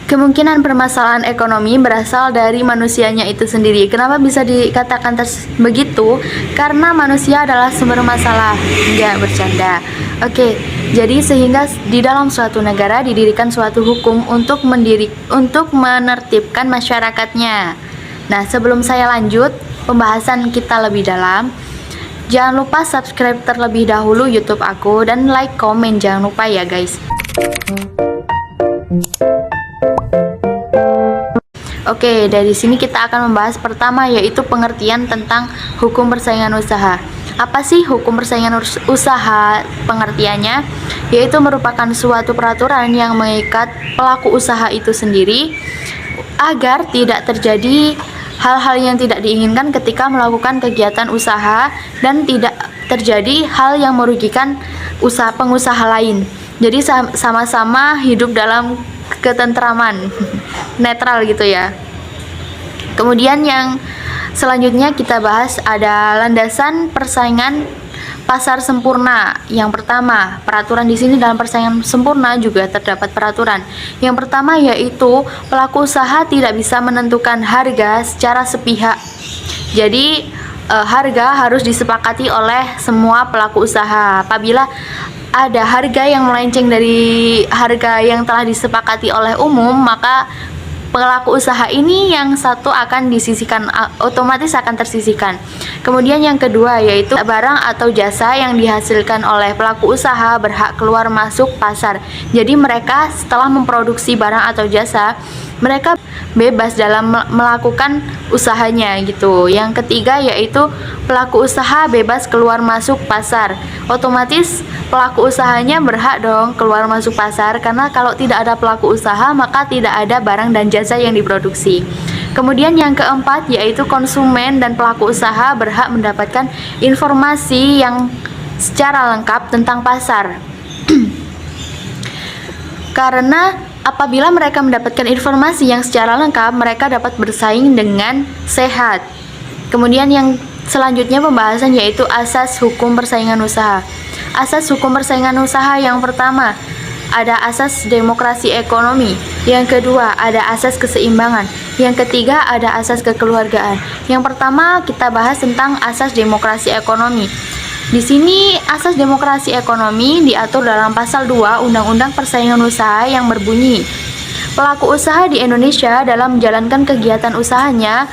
Kemungkinan permasalahan ekonomi berasal dari manusianya itu sendiri. Kenapa bisa dikatakan begitu? Karena manusia adalah sumber masalah. Enggak bercanda. Oke, jadi sehingga di dalam suatu negara didirikan suatu hukum untuk menertibkan masyarakatnya. Nah, sebelum saya lanjut pembahasan kita lebih dalam, jangan lupa subscribe terlebih dahulu YouTube aku dan like, komen, jangan lupa ya guys. Oke, dari sini kita akan membahas pertama yaitu pengertian tentang hukum persaingan usaha. Apa sih hukum persaingan usaha? Pengertiannya yaitu merupakan suatu peraturan yang mengikat pelaku usaha itu sendiri agar tidak terjadi hal-hal yang tidak diinginkan ketika melakukan kegiatan usaha dan tidak terjadi hal yang merugikan pengusaha lain. Jadi sama-sama hidup dalam ketentraman, netral gitu ya. Kemudian yang selanjutnya kita bahas ada landasan persaingan pasar sempurna. Yang pertama, peraturan di sini dalam persaingan sempurna juga terdapat peraturan. Yang pertama yaitu pelaku usaha tidak bisa menentukan harga secara sepihak. Jadi harga harus disepakati oleh semua pelaku usaha. Apabila ada harga yang melenceng dari harga yang telah disepakati oleh umum, maka pelaku usaha ini yang satu akan disisihkan, otomatis akan tersisihkan. Kemudian yang kedua yaitu barang atau jasa yang dihasilkan oleh pelaku usaha berhak keluar masuk pasar. Jadi mereka setelah memproduksi barang atau jasa, mereka bebas dalam melakukan usahanya gitu. Yang ketiga yaitu pelaku usaha bebas keluar masuk pasar. Otomatis pelaku usahanya berhak dong keluar masuk pasar, karena kalau tidak ada pelaku usaha maka tidak ada barang dan jasa yang diproduksi. Kemudian yang keempat yaitu konsumen dan pelaku usaha berhak mendapatkan informasi yang secara lengkap tentang pasar. Karena apabila mereka mendapatkan informasi yang secara lengkap, mereka dapat bersaing dengan sehat. Kemudian yang selanjutnya pembahasan yaitu asas hukum persaingan usaha. Asas hukum persaingan usaha yang pertama ada asas demokrasi ekonomi, yang kedua ada asas keseimbangan, yang ketiga ada asas kekeluargaan. Yang pertama kita bahas tentang asas demokrasi ekonomi. Di sini asas demokrasi ekonomi diatur dalam pasal 2 Undang-Undang Persaingan Usaha yang berbunyi, pelaku usaha di Indonesia dalam menjalankan kegiatan usahanya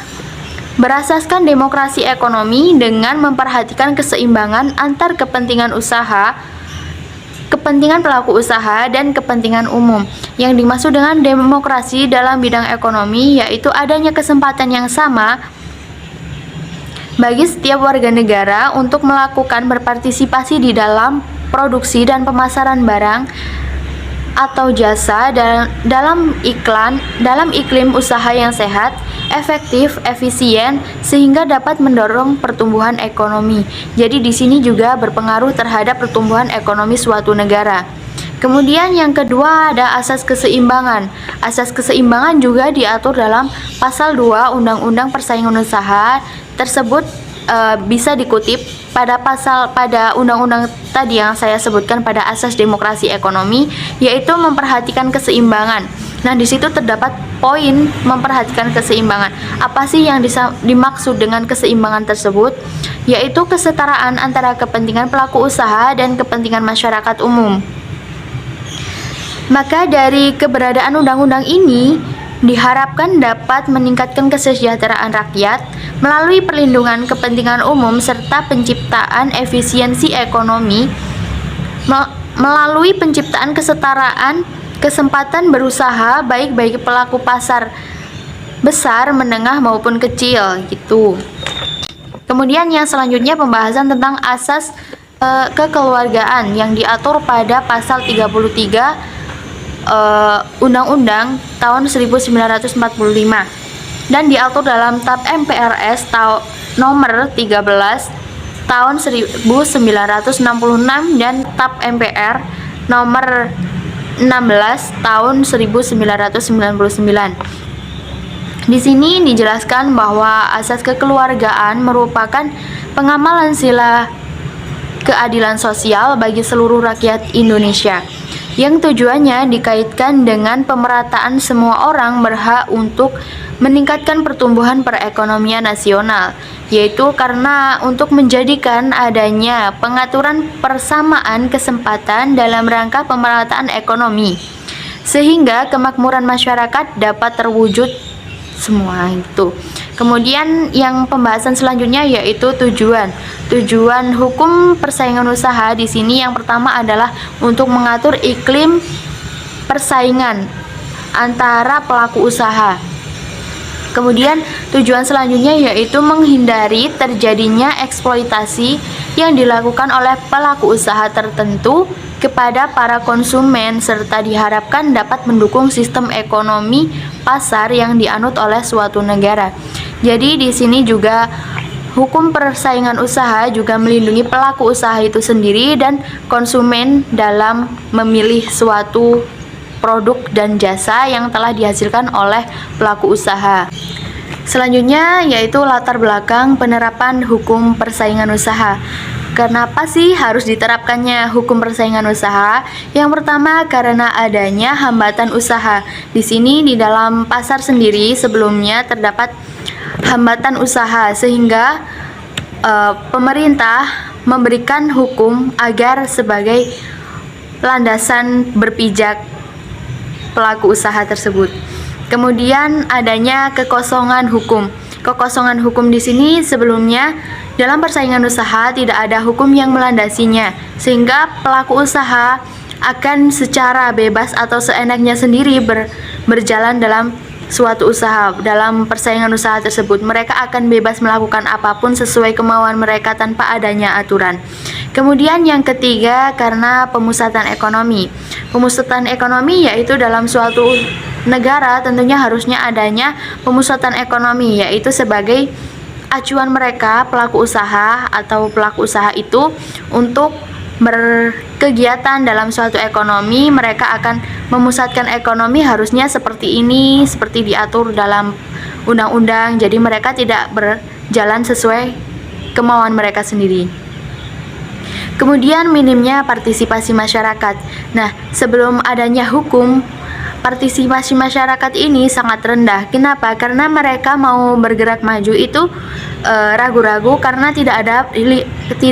berasaskan demokrasi ekonomi dengan memperhatikan keseimbangan antar kepentingan usaha, kepentingan pelaku usaha, dan kepentingan umum. Yang dimaksud dengan demokrasi dalam bidang ekonomi yaitu adanya kesempatan yang sama bagi setiap warga negara untuk melakukan berpartisipasi di dalam produksi dan pemasaran barang atau jasa dalam iklim usaha yang sehat, efektif, efisien, sehingga dapat mendorong pertumbuhan ekonomi. Jadi di sini juga berpengaruh terhadap pertumbuhan ekonomi suatu negara. Kemudian yang kedua ada asas keseimbangan. Asas keseimbangan juga diatur dalam pasal 2 Undang-Undang Persaingan Usaha. Tersebut bisa dikutip pada undang-undang tadi yang saya sebutkan pada asas demokrasi ekonomi, yaitu memperhatikan keseimbangan. Nah, di situ terdapat poin memperhatikan keseimbangan. Apa sih yang dimaksud dengan keseimbangan tersebut? Yaitu kesetaraan antara kepentingan pelaku usaha dan kepentingan masyarakat umum. Maka dari keberadaan undang-undang ini diharapkan dapat meningkatkan kesejahteraan rakyat melalui perlindungan kepentingan umum serta penciptaan efisiensi ekonomi melalui penciptaan kesetaraan kesempatan berusaha baik bagi pelaku pasar besar, menengah maupun kecil gitu. Kemudian yang selanjutnya pembahasan tentang asas kekeluargaan yang diatur pada pasal 33 Undang-Undang tahun 1945 dan diatur dalam TAP MPRS nomor 13 tahun 1966 dan TAP MPR nomor 16 tahun 1999. Di sini dijelaskan bahwa asas kekeluargaan merupakan pengamalan sila keadilan sosial bagi seluruh rakyat Indonesia. yang tujuannya dikaitkan dengan pemerataan semua orang berhak untuk meningkatkan pertumbuhan perekonomian nasional, yaitu karena untuk menjadikan adanya pengaturan persamaan kesempatan dalam rangka pemerataan ekonomi, sehingga kemakmuran masyarakat dapat terwujud semua itu. Kemudian yang pembahasan selanjutnya yaitu tujuan. Tujuan hukum persaingan usaha di sini yang pertama adalah untuk mengatur iklim persaingan antara pelaku usaha. Kemudian tujuan selanjutnya yaitu menghindari terjadinya eksploitasi yang dilakukan oleh pelaku usaha tertentu kepada para konsumen, serta diharapkan dapat mendukung sistem ekonomi pasar yang dianut oleh suatu negara. Jadi di sini juga hukum persaingan usaha juga melindungi pelaku usaha itu sendiri dan konsumen dalam memilih suatu produk dan jasa yang telah dihasilkan oleh pelaku usaha. Selanjutnya yaitu latar belakang penerapan hukum persaingan usaha. Kenapa sih harus diterapkannya hukum persaingan usaha? Yang pertama karena adanya hambatan usaha. Di sini di dalam pasar sendiri sebelumnya terdapat hambatan usaha sehingga pemerintah memberikan hukum agar sebagai landasan berpijak pelaku usaha tersebut. Kemudian adanya kekosongan hukum. Kekosongan hukum di sini sebelumnya dalam persaingan usaha tidak ada hukum yang melandasinya, sehingga pelaku usaha akan secara bebas atau seenaknya sendiri berjalan dalam suatu usaha. Dalam persaingan usaha tersebut, mereka akan bebas melakukan apapun sesuai kemauan mereka tanpa adanya aturan. Kemudian yang ketiga karena pemusatan ekonomi. Pemusatan ekonomi yaitu dalam suatu negara tentunya harusnya adanya pemusatan ekonomi, yaitu sebagai acuan mereka pelaku usaha atau pelaku usaha itu untuk berkegiatan dalam suatu ekonomi. Mereka akan memusatkan ekonomi harusnya seperti ini, seperti diatur dalam undang-undang. Jadi mereka tidak berjalan sesuai kemauan mereka sendiri. Kemudian minimnya partisipasi masyarakat. Nah, sebelum adanya hukum, partisipasi masyarakat ini sangat rendah. Kenapa? Karena mereka mau bergerak maju itu ragu-ragu karena tidak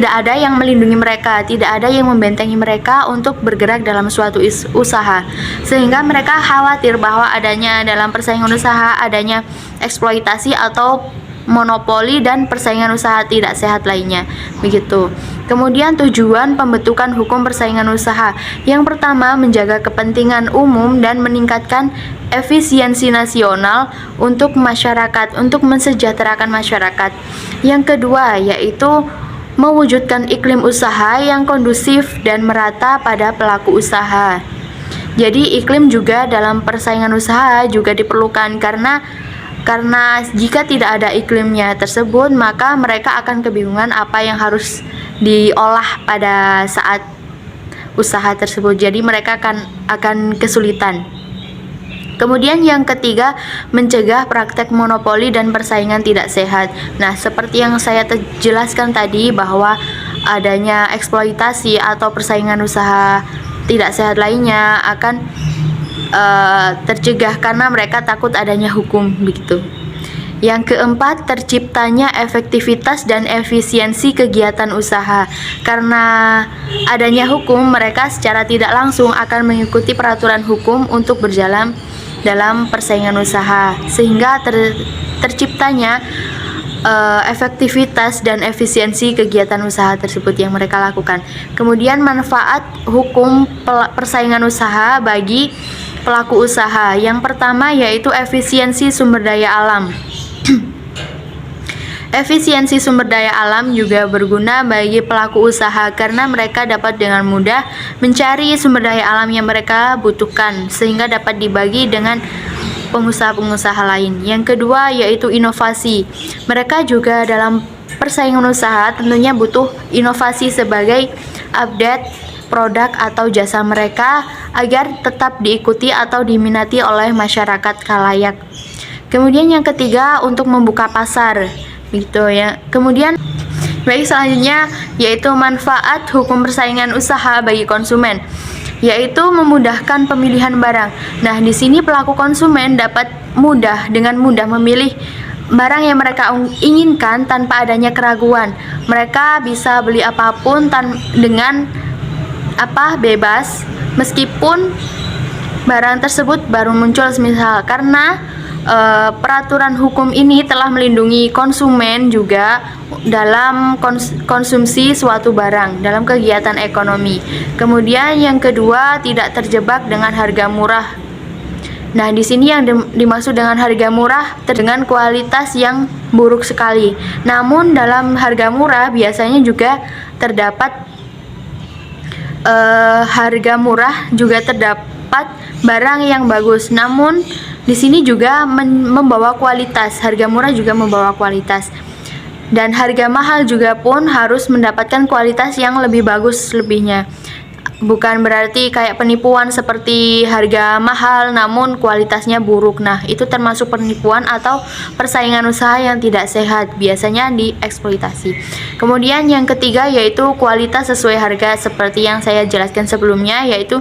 ada yang melindungi mereka, tidak ada yang membentengi mereka untuk bergerak dalam suatu usaha. Sehingga mereka khawatir bahwa adanya dalam persaingan usaha adanya eksploitasi atau monopoli dan persaingan usaha tidak sehat lainnya. Begitu. Kemudian tujuan pembentukan hukum persaingan usaha. Yang pertama, menjaga kepentingan umum dan meningkatkan efisiensi nasional untuk masyarakat, untuk mensejahterakan masyarakat. Yang kedua, yaitu mewujudkan iklim usaha yang kondusif dan merata pada pelaku usaha. Jadi iklim juga dalam persaingan usaha juga diperlukan karena jika tidak ada iklimnya tersebut, maka mereka akan kebingungan apa yang harus diolah pada saat usaha tersebut. Jadi mereka akan kesulitan. Kemudian yang ketiga, mencegah praktek monopoli dan persaingan tidak sehat. Nah, seperti yang saya jelaskan tadi bahwa adanya eksploitasi atau persaingan usaha tidak sehat lainnya akan tercegah karena mereka takut adanya hukum begitu. Yang keempat, terciptanya efektivitas dan efisiensi kegiatan usaha. Karena adanya hukum, mereka secara tidak langsung akan mengikuti peraturan hukum untuk berjalan dalam persaingan usaha, sehingga terciptanya efektivitas dan efisiensi kegiatan usaha tersebut yang mereka lakukan. Kemudian manfaat hukum persaingan usaha bagi pelaku usaha. Yang pertama yaitu efisiensi sumber daya alam. Efisiensi sumber daya alam juga berguna bagi pelaku usaha karena mereka dapat dengan mudah mencari sumber daya alam yang mereka butuhkan sehingga dapat dibagi dengan pengusaha-pengusaha lain. Yang kedua yaitu inovasi. Mereka juga dalam persaingan usaha tentunya butuh inovasi sebagai update produk atau jasa mereka agar tetap diikuti atau diminati oleh masyarakat khalayak. Kemudian yang ketiga untuk membuka pasar, gitu ya. Kemudian baik selanjutnya yaitu manfaat hukum persaingan usaha bagi konsumen. yaitu memudahkan pemilihan barang. Nah, di sini pelaku konsumen dapat dengan mudah memilih barang yang mereka inginkan tanpa adanya keraguan. Mereka bisa beli apapun dengan bebas, meskipun barang tersebut baru muncul, misal karena peraturan hukum ini telah melindungi konsumen juga dalam konsumsi suatu barang dalam kegiatan ekonomi. Kemudian yang kedua, tidak terjebak dengan harga murah. Nah, di sini yang dimaksud dengan harga murah dengan kualitas yang buruk sekali. Namun dalam harga murah biasanya juga terdapat harga murah juga terdapat barang yang bagus. Namun di sini juga membawa kualitas. Harga murah juga membawa kualitas. Dan harga mahal juga pun harus mendapatkan kualitas yang lebih bagus lebihnya. Bukan berarti kayak penipuan seperti harga mahal namun kualitasnya buruk. Nah, itu termasuk penipuan atau persaingan usaha yang tidak sehat, biasanya dieksploitasi. Kemudian yang ketiga yaitu kualitas sesuai harga, seperti yang saya jelaskan sebelumnya, yaitu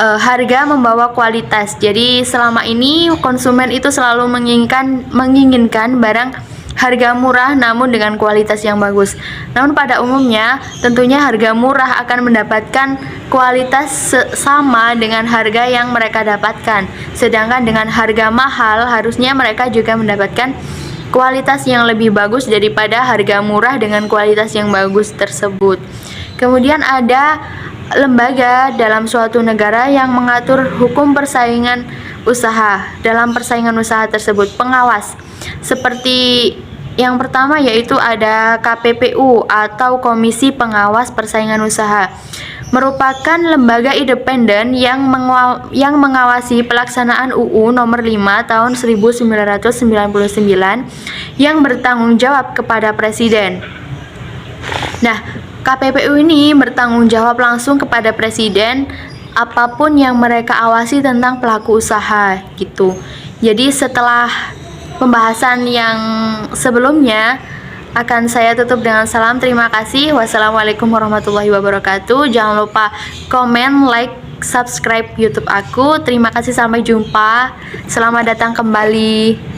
harga membawa kualitas. Jadi selama ini konsumen itu selalu menginginkan barang harga murah namun dengan kualitas yang bagus. Namun pada umumnya tentunya harga murah akan mendapatkan kualitas sama dengan harga yang mereka dapatkan. Sedangkan dengan harga mahal harusnya mereka juga mendapatkan kualitas yang lebih bagus daripada harga murah dengan kualitas yang bagus tersebut. Kemudian ada lembaga dalam suatu negara yang mengatur hukum persaingan usaha. Dalam persaingan usaha tersebut, pengawas seperti yang pertama yaitu ada KPPU atau Komisi Pengawas Persaingan Usaha, merupakan lembaga independen yang mengawasi pelaksanaan UU Nomor 5 Tahun 1999 yang bertanggung jawab kepada Presiden. Nah, KPPU ini bertanggung jawab langsung kepada Presiden apapun yang mereka awasi tentang pelaku usaha gitu. Jadi setelah pembahasan yang sebelumnya akan saya tutup dengan salam terima kasih. Wassalamualaikum warahmatullahi wabarakatuh. Jangan lupa komen, like, subscribe YouTube aku. Terima kasih, sampai jumpa. Selamat datang kembali.